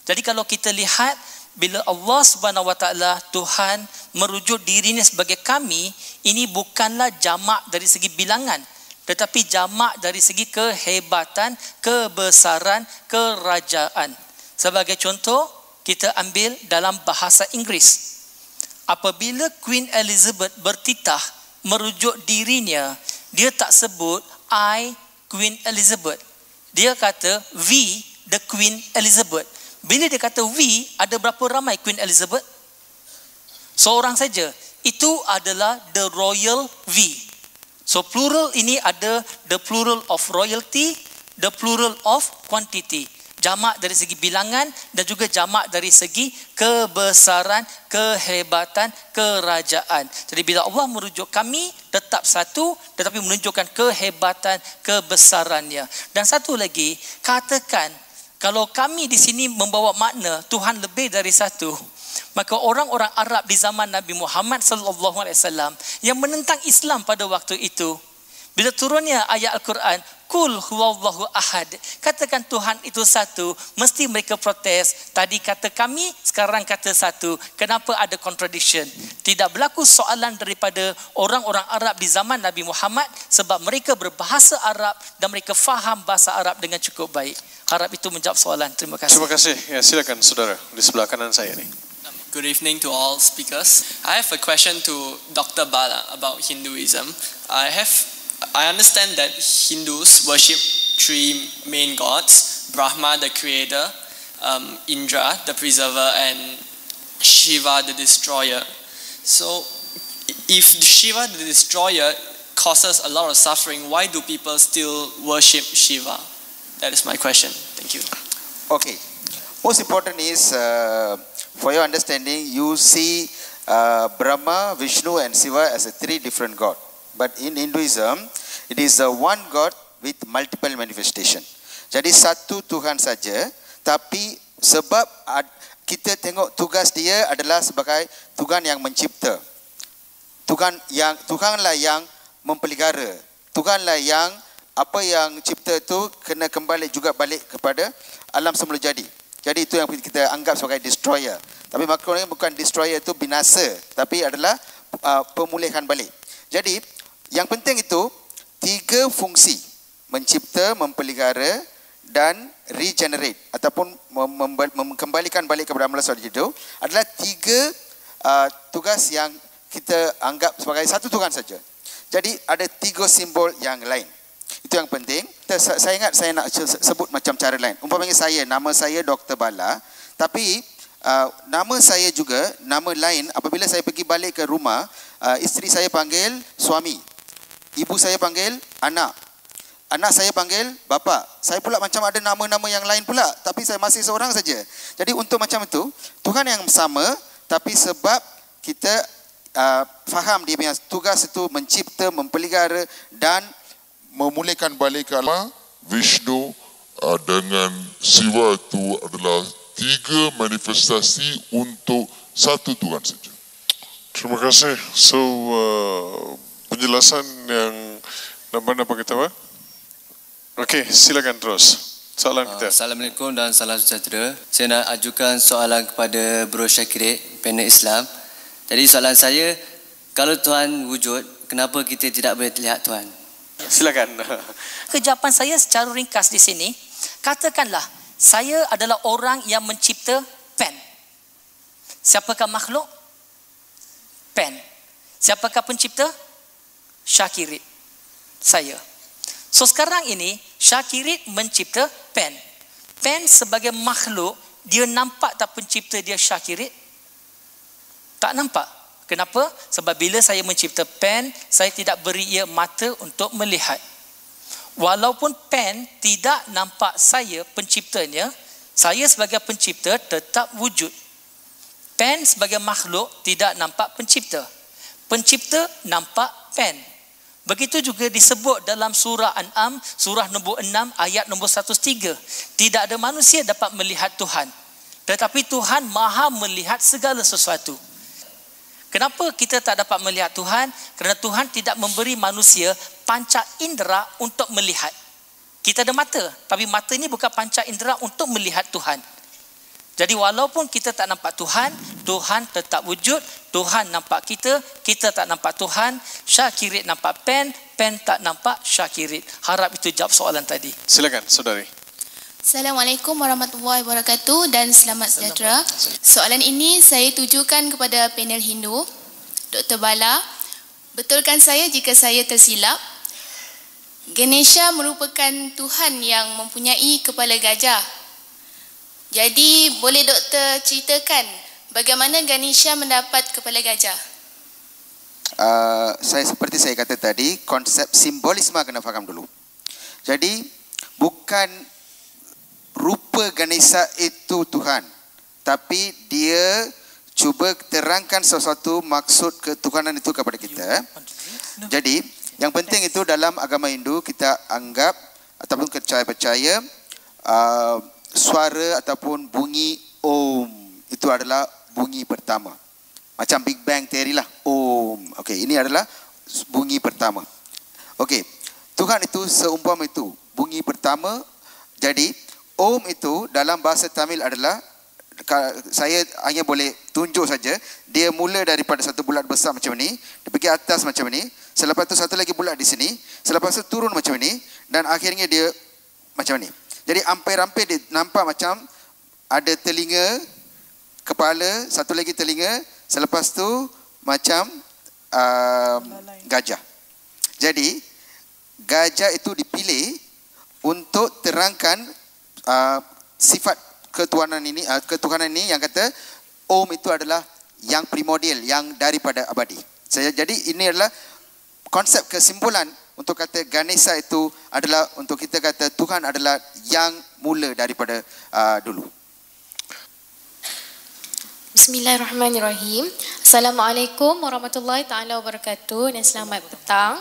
Jadi kalau kita lihat, bila Allah Subhanahu Wa Taala Tuhan merujuk dirinya sebagai kami, ini bukanlah jamak dari segi bilangan, tetapi jamak dari segi kehebatan, kebesaran, kerajaan. Sebagai contoh, kita ambil dalam bahasa Inggeris. Apabila Queen Elizabeth bertitah merujuk dirinya, dia tak sebut I Queen Elizabeth. Dia kata we the Queen Elizabeth. Bila dia kata we, ada berapa ramai Queen Elizabeth? Seorang saja. Itu adalah the royal we. So plural ini ada the plural of royalty, the plural of quantity. Jamak dari segi bilangan dan juga jamak dari segi kebesaran, kehebatan, kerajaan. Jadi bila Allah merujuk kami, tetap satu, tetapi menunjukkan kehebatan, kebesarannya. Dan satu lagi, katakan kalau kami di sini membawa makna Tuhan lebih dari satu, maka orang-orang Arab di zaman Nabi Muhammad SAW yang menentang Islam pada waktu itu, bila turunnya ayat Al-Quran, Kul huwallahu ahad, katakan Tuhan itu satu, mesti mereka protes. Tadi kata kami, sekarang kata satu. Kenapa ada contradiction? Tidak berlaku soalan daripada orang-orang Arab di zaman Nabi Muhammad, sebab mereka berbahasa Arab dan mereka faham bahasa Arab dengan cukup baik. Harap itu menjawab soalan. Terima kasih. Terima kasih. Ya, silakan saudara di sebelah kanan saya ni. Good evening to all speakers. I have a question to Dr. Bala about Hinduism. I understand that Hindus worship three main gods: Brahma, the creator, Indra, the preserver, and Shiva, the destroyer. So, if Shiva, the destroyer, causes a lot of suffering, why do people still worship Shiva? That is my question. Thank you. Okay. Most important is, for your understanding, you see Brahma, Vishnu and Shiva as three different gods. But in Hinduism, it is one God with multiple manifestation. Jadi satu Tuhan saja, tapi sebab kita tengok tugas dia adalah sebagai Tuhan yang mencipta. Tuhanlah yang mempelihara. Tuhanlah yang apa yang cipta itu kena kembali juga balik kepada alam semula jadi. Jadi itu yang kita anggap sebagai destroyer. Tapi maksudnya bukan destroyer itu binasa, tapi adalah pemulihan balik. Jadi yang penting itu tiga fungsi: mencipta, mempelihara dan regenerate ataupun mengembalikan balik kepada alam semula itu adalah tiga tugas yang kita anggap sebagai satu Tuhan saja. Jadi ada tiga simbol yang lain. Itu yang penting. Saya ingat saya nak sebut macam cara lain. Umpamanya nama saya Dr. Bala, tapi nama saya juga, nama lain apabila saya pergi balik ke rumah, isteri saya panggil suami, ibu saya panggil anak, anak saya panggil bapa. Saya pula macam ada nama-nama yang lain pula, tapi saya masih seorang saja. Jadi untuk macam itu, Tuhan yang sama, tapi sebab kita faham dia punya tugas itu mencipta, mempelihara dan memulihkan balik ke Allah. Vishnu dengan Siwa itu adalah 3 manifestasi untuk satu Tuhan saja. Terima kasih. So, penjelasan yang nampak kita apa? Okey, silakan terus. Soalan kita. Assalamualaikum dan salam sejahtera. Saya nak ajukan soalan kepada Bro Syakirit, panel Islam. Jadi soalan saya, kalau Tuhan wujud, kenapa kita tidak boleh lihat Tuhan? Silakan. Kejawapan saya secara ringkas di sini, katakanlah saya adalah orang yang mencipta pen. Siapakah makhluk? Pen. Siapakah pencipta? Syakirit. Saya. So sekarang ini Syakirit mencipta pen. Pen sebagai makhluk, dia nampak tak pencipta dia Syakirit? Tak nampak. Kenapa? Sebab bila saya mencipta pen, saya tidak beri ia mata untuk melihat. Walaupun pen tidak nampak saya penciptanya, saya sebagai pencipta tetap wujud. Pen sebagai makhluk tidak nampak pencipta. Pencipta nampak pen. Begitu juga disebut dalam surah An'am, surah nombor 6 ayat nombor 103. Tidak ada manusia dapat melihat Tuhan. Tetapi Tuhan maha melihat segala sesuatu. Kenapa kita tak dapat melihat Tuhan? Kerana Tuhan tidak memberi manusia panca indera untuk melihat. Kita ada mata, tapi mata ini bukan panca indera untuk melihat Tuhan. Jadi walaupun kita tak nampak Tuhan, Tuhan tetap wujud. Tuhan nampak kita, kita tak nampak Tuhan. Syakirit nampak pen, pen tak nampak Syakirit. Harap itu jawab soalan tadi. Silakan, saudari. Assalamualaikum warahmatullahi wabarakatuh dan selamat sejahtera. Soalan ini saya tujukan kepada panel Hindu. Dr. Bala, betulkan saya jika saya tersilap? Ganesha merupakan Tuhan yang mempunyai kepala gajah. Jadi boleh doktor ceritakan bagaimana Ganesha mendapat kepala gajah? Seperti saya kata tadi, konsep simbolisme kena faham dulu. Jadi bukan rupa Ganesha itu Tuhan, tapi dia cuba terangkan sesuatu maksud ketuhanan itu kepada kita. Jadi yang penting itu dalam agama Hindu kita anggap ataupun percaya suara ataupun bunyi Om itu adalah bunyi pertama. Macam Big Bang Theory lah, Om. Okey, ini adalah bunyi pertama. Okey, Tuhan itu seumpama itu bunyi pertama. Jadi Om itu dalam bahasa Tamil adalah, saya hanya boleh tunjuk saja, dia mula daripada satu bulat besar macam ni, dia pergi atas macam ni, selepas tu satu lagi bulat di sini, selepas tu turun macam ni, dan akhirnya dia macam ni. Jadi hampir-hampir dia nampak macam ada telinga, kepala, satu lagi telinga, selepas tu macam gajah. Jadi gajah itu dipilih untuk terangkan sifat ketuhanan ini yang kata Om itu adalah yang primordial, yang daripada abadi. Jadi ini adalah konsep kesimpulan untuk kata Ganesha itu adalah untuk kita kata Tuhan adalah yang mula daripada dulu. Bismillahirrahmanirrahim. Assalamualaikum warahmatullahi taala wabarakatuh dan selamat petang.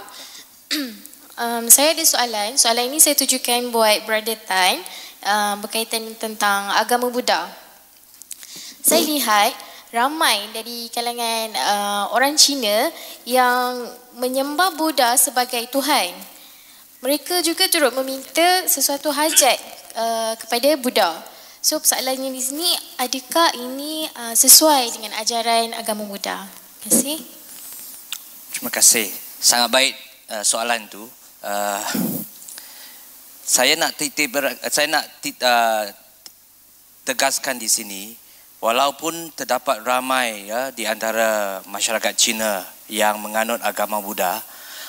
Saya ada soalan. Soalan ini saya tujukan buat Brother Tan. Berkaitan tentang agama Buddha. Saya lihat ramai dari kalangan orang Cina yang menyembah Buddha sebagai Tuhan. Mereka juga turut meminta sesuatu hajat kepada Buddha. So persoalannya di sini, adakah ini sesuai dengan ajaran agama Buddha? Terima kasih. Terima kasih. Sangat baik soalan tu. Saya nak tegaskan di sini, walaupun terdapat ramai di antara masyarakat Cina yang menganut agama Buddha,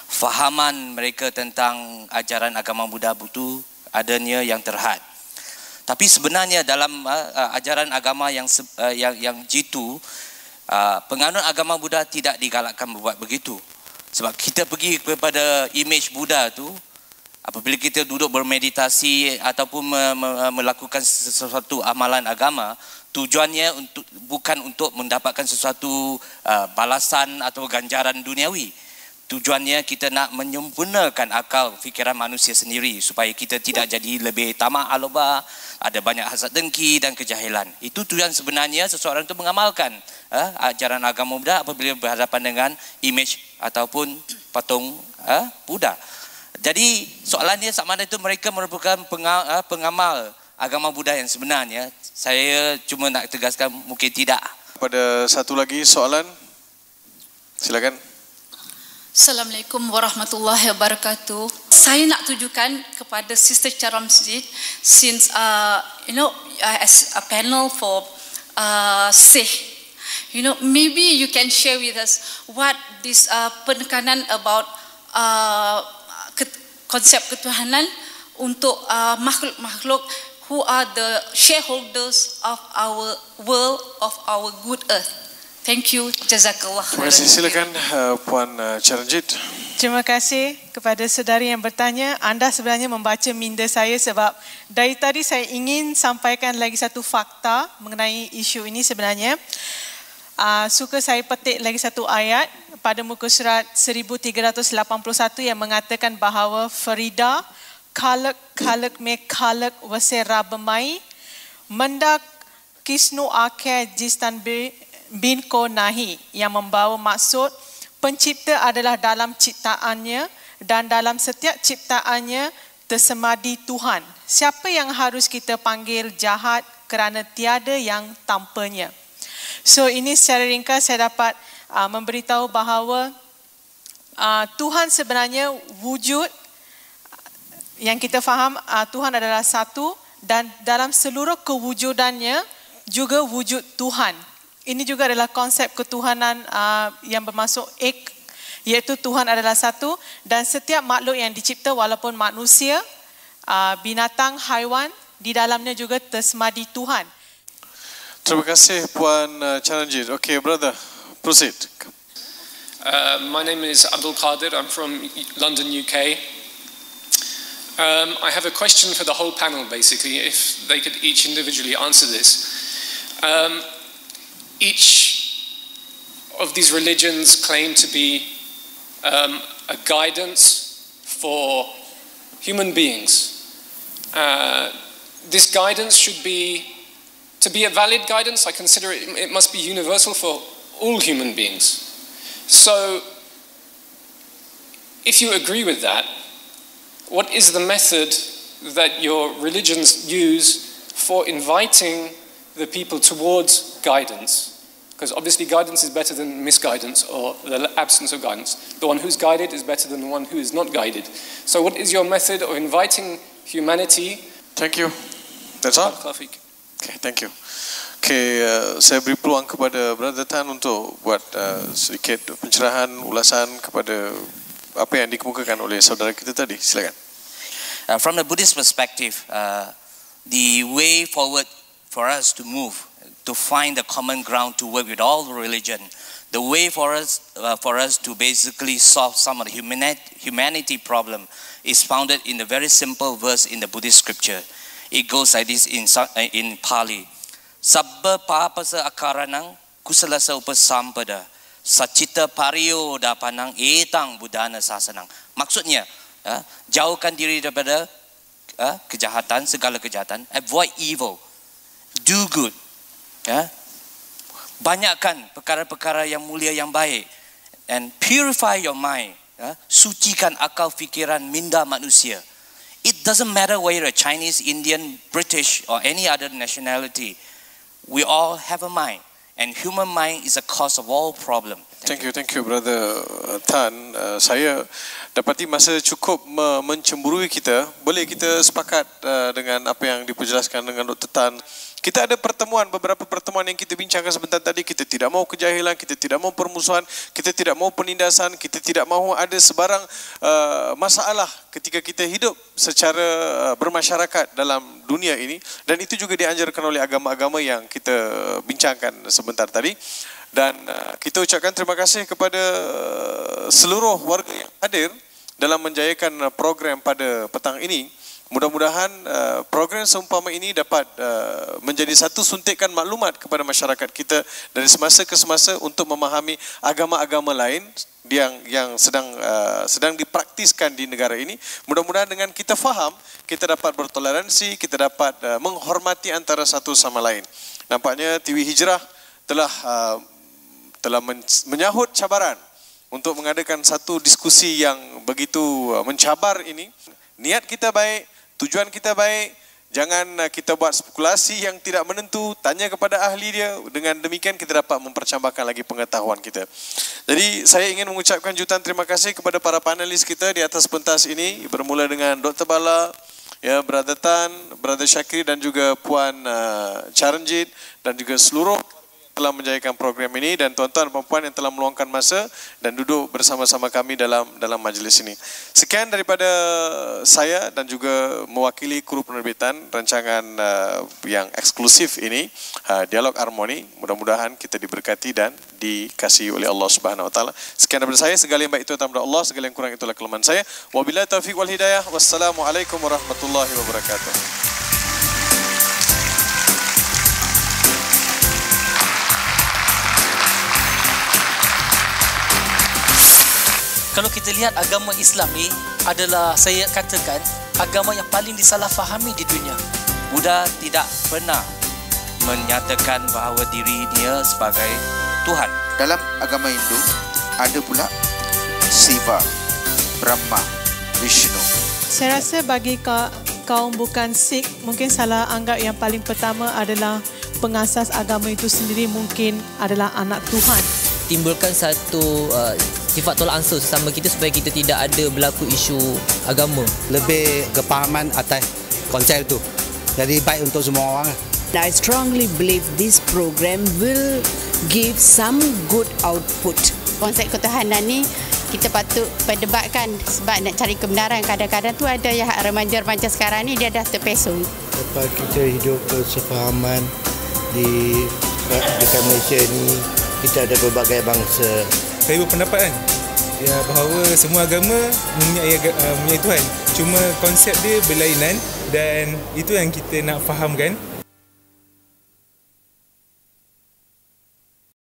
fahaman mereka tentang ajaran agama Buddha itu adanya yang terhad. Tapi sebenarnya dalam ajaran agama yang jitu, penganut agama Buddha tidak digalakkan buat begitu. Sebab kita pergi kepada image Buddha tu, Apabila kita duduk bermeditasi ataupun melakukan sesuatu amalan agama, tujuannya bukan untuk mendapatkan sesuatu balasan atau ganjaran duniawi. Tujuannya kita nak menyempurnakan akal fikiran manusia sendiri supaya kita tidak jadi lebih tamak alobah, ada banyak hasad dengki dan kejahilan. Itu tujuan sebenarnya seseorang itu mengamalkan ajaran agama Buddha apabila berhadapan dengan imej ataupun patung Buddha. Jadi soalannya sama ada itu mereka merupakan pengamal agama Buddha yang sebenarnya. Saya cuma nak tegaskan mungkin tidak. Pada satu lagi soalan, silakan. Assalamualaikum warahmatullahi wabarakatuh. Saya nak tujukan kepada Sister Charamjit, since as a panel for Sikh, maybe you can share with us what this penekanan about konsep ketuhanan untuk makhluk-makhluk who are the shareholders of our world, of our good earth. Thank you. Jazakallah. Terima kasih. Silakan Puan Charanjit. Terima kasih kepada saudari yang bertanya. Anda sebenarnya membaca minda saya sebab dari tadi saya ingin sampaikan lagi satu fakta mengenai isu ini sebenarnya. Suka saya petik lagi satu ayat pada muka surat 1381 yang mengatakan bahawa Farida kalak me kalak wase rabamai mendak kisnu akhe jistan bin ko nahi, yang membawa maksud pencipta adalah dalam ciptaannya dan dalam setiap ciptaannya tersemadi Tuhan. Siapa yang harus kita panggil jahat kerana tiada yang tanpanya. So ini secara ringkas saya dapat memberitahu bahawa Tuhan sebenarnya wujud, yang kita faham Tuhan adalah satu dan dalam seluruh kewujudannya juga wujud Tuhan. Ini juga adalah konsep ketuhanan yang bermaksud ek, iaitu Tuhan adalah satu dan setiap makhluk yang dicipta walaupun manusia, binatang, haiwan, di dalamnya juga tersemadi Tuhan. Terima kasih Puan Charanjit. Okay, brother, proceed. My name is Abdul Qadir. I'm from London, UK. I have a question for the whole panel, basically, if they could each individually answer this. Each of these religions claim to be a guidance for human beings. This guidance should be, to be a valid guidance, I consider it must be universal for all human beings. So, if you agree with that, what is the method that your religions use for inviting the people towards guidance? Because obviously guidance is better than misguidance or the absence of guidance. The one who's guided is better than the one who is not guided. So what is your method of inviting humanity? Thank you. That's all? Okay, thank you. Okay, saya beri peluang kepada Brother Tan untuk buat sedikit pencerahan, ulasan kepada apa yang dikemukakan oleh saudara kita tadi. Silakan. From a Buddhist perspective, the way forward for us to move, to find the common ground to work with all religion, the way for us to basically solve some of the humanity problem is founded in a very simple verse in the Buddhist scripture. It goes like this in Pali. Sabba papasa akaranang kusalasa upasampada sacita pariyo dapanang etang budana sasanang. Maksudnya, jauhkan diri daripada kejahatan, segala kejahatan, avoid evil, do good, banyakkan perkara-perkara yang mulia yang baik, and purify your mind, sucikan akal fikiran minda manusia. It doesn't matter whether you're Chinese, Indian, British or any other nationality. We all have a mind, and human mind is a cause of all problem. Thank you, Brother Tan. Saya dapati masa cukup mencemburui kita. Boleh kita sepakat dengan apa yang diperjelaskan dengan Dr. Tan. Kita ada pertemuan, beberapa pertemuan yang kita bincangkan sebentar tadi. Kita tidak mahu kejahilan, kita tidak mahu permusuhan, kita tidak mahu penindasan, kita tidak mahu ada sebarang masalah ketika kita hidup secara bermasyarakat dalam dunia ini. Dan itu juga dianjurkan oleh agama-agama yang kita bincangkan sebentar tadi. Dan kita ucapkan terima kasih kepada seluruh warga yang hadir dalam menjayakan program pada petang ini. Mudah-mudahan program seumpama ini dapat menjadi satu suntikan maklumat kepada masyarakat kita dari semasa ke semasa untuk memahami agama-agama lain yang sedang dipraktiskan di negara ini. Mudah-mudahan dengan kita faham, kita dapat bertoleransi, kita dapat menghormati antara satu sama lain. Nampaknya TV Hijrah telah menyahut cabaran untuk mengadakan satu diskusi yang begitu mencabar ini. Niat kita baik, tujuan kita baik, jangan kita buat spekulasi yang tidak menentu, tanya kepada ahli dia. Dengan demikian kita dapat mempercambahkan lagi pengetahuan kita. Jadi saya ingin mengucapkan jutaan terima kasih kepada para panelis kita di atas pentas ini, bermula dengan Dr. Bala, ya, Brother Tan, Brother Syakir dan juga Puan Charanjit dan juga seluruh telah menjayakan program ini, dan tuan-tuan dan puan yang telah meluangkan masa dan duduk bersama-sama kami dalam majlis ini. Sekian daripada saya dan juga mewakili kru penerbitan rancangan yang eksklusif ini, Dialog Harmoni. Mudah-mudahan kita diberkati dan dikasihi oleh Allah Subhanahu Wa Taala. Sekian daripada saya, segala yang baik itu daripada Allah, segala yang kurang itulah kelemahan saya. Wabillahi taufiq wal hidayah. Wassalamualaikum warahmatullahi wabarakatuh. Kalau kita lihat agama Islam ni adalah, saya katakan, agama yang paling disalahfahami di dunia. Buddha tidak pernah menyatakan bahawa dirinya sebagai Tuhan. Dalam agama Hindu ada pula Shiva, Brahma, Vishnu. Saya rasa bagi kaum bukan Sikh, mungkin salah anggap yang paling pertama adalah pengasas agama itu sendiri mungkin adalah anak Tuhan. Timbulkan satu sifat tolak ansur sesama kita supaya kita tidak ada berlaku isu agama. Lebih kepahaman atas konsep itu. Jadi baik untuk semua orang. I strongly believe this program will give some good output. Konsep ketuhanan ni kita patut perdebatkan sebab nak cari kebenaran. Kadang-kadang tu ada yang remaja-remaja sekarang ni dia dah terpesong. Lepas kita hidup bersefahaman di dekat Malaysia ni, kita ada berbagai bangsa. Saya berpendapat kan, ya, bahawa semua agama mempunyai Tuhan. Cuma konsep dia berlainan dan itu yang kita nak fahamkan.